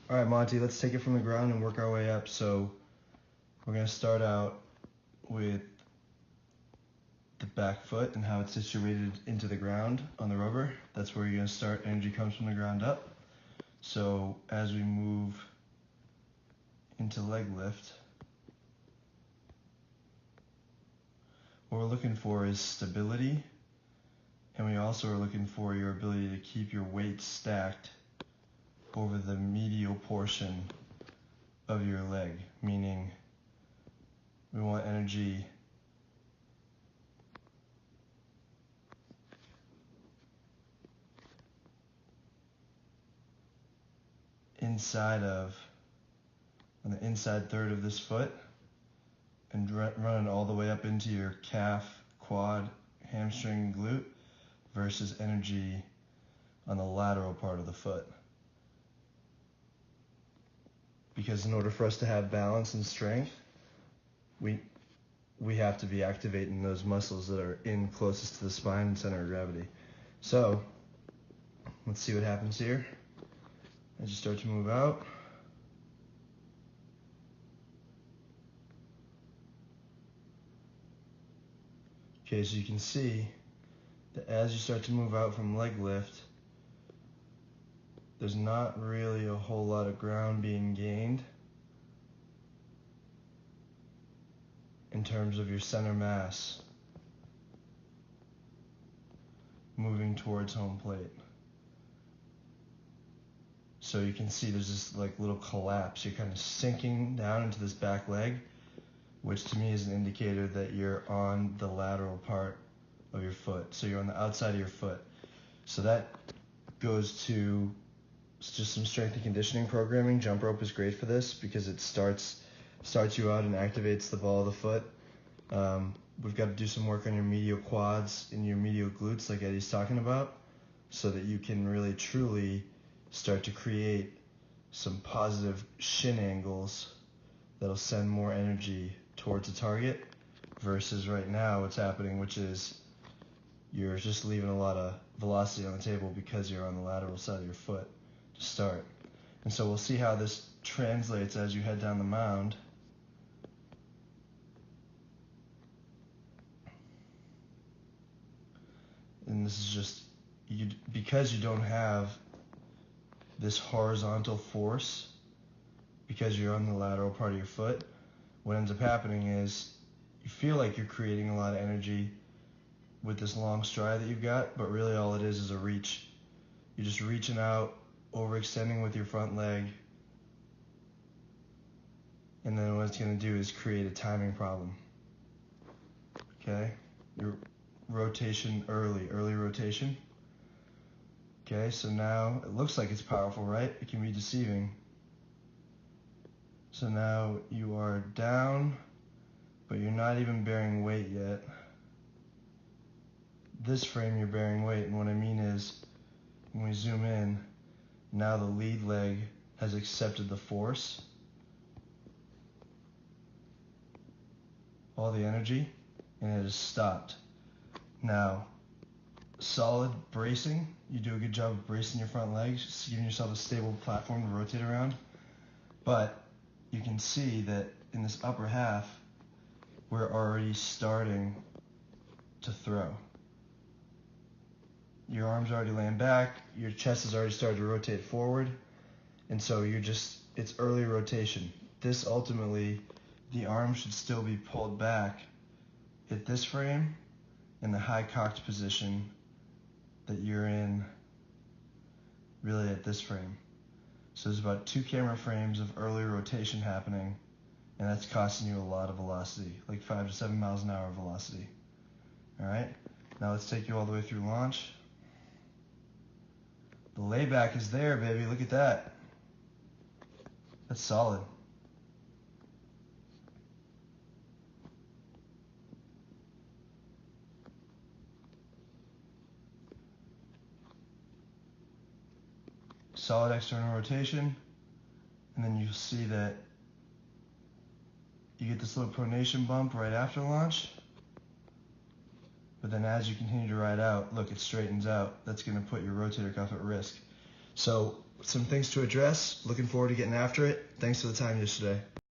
All right, Monty, let's take it from the ground and work our way up. So we're going to start out with the back foot and how it's situated into the ground on the rubber. That's where you're going to start. Energy comes from the ground up. So as we move into leg lift, what we're looking for is stability, and we also are looking for your ability to keep your weight stacked over the medial portion of your leg, meaning we want energy on the inside third of this foot, and running all the way up into your calf, quad, hamstring, glute, versus energy on the lateral part of the foot. Because in order for us to have balance and strength, we have to be activating those muscles that are in closest to the spine and center of gravity. So let's see what happens here as you start to move out. Okay, so you can see that as you start to move out from leg lift, there's not really a whole lot of ground being gained in terms of your center mass moving towards home plate. So you can see there's this like little collapse. You're kind of sinking down into this back leg, which to me is an indicator that you're on the lateral part of your foot. So you're on the outside of your foot. So that goes to just some strength and conditioning programming. Jump rope is great for this because it starts you out and activates the ball of the foot. We've got to do some work on your medial quads and your medial glutes like Eddie's talking about, so that you can really truly start to create some positive shin angles that'll send more energy towards the target, versus right now what's happening, which is you're just leaving a lot of velocity on the table because you're on the lateral side of your foot to start. And so we'll see how this translates as you head down the mound. And this is just, because you don't have this horizontal force, because you're on the lateral part of your foot, what ends up happening is you feel like you're creating a lot of energy with this long stride that you've got, but really all it is a reach. You're just reaching out, overextending with your front leg, and then what it's going to do is create a timing problem. Okay? Your rotation early rotation. Okay, so now it looks like it's powerful, right? It can be deceiving. So now you are down, but you're not even bearing weight yet. This frame you're bearing weight, and what I mean is, when we zoom in, now the lead leg has accepted the force, all the energy, and it has stopped. Now, solid bracing, you do a good job of bracing your front legs, just giving yourself a stable platform to rotate around, but you can see that in this upper half, we're already starting to throw. Your arms are already laying back, your chest has already started to rotate forward, and so it's early rotation. This ultimately, the arm should still be pulled back at this frame in the high cocked position that you're in really at this frame. So there's about 2 camera frames of early rotation happening, and that's costing you a lot of velocity, like 5 to 7 miles an hour velocity. All right, now let's take you all the way through launch. The layback is there, baby. Look at that. That's solid. Solid external rotation, and then you'll see that you get this little pronation bump right after launch, but then as you continue to ride out, look, it straightens out. That's going to put your rotator cuff at risk. So some things to address. Looking forward to getting after it. Thanks for the time yesterday.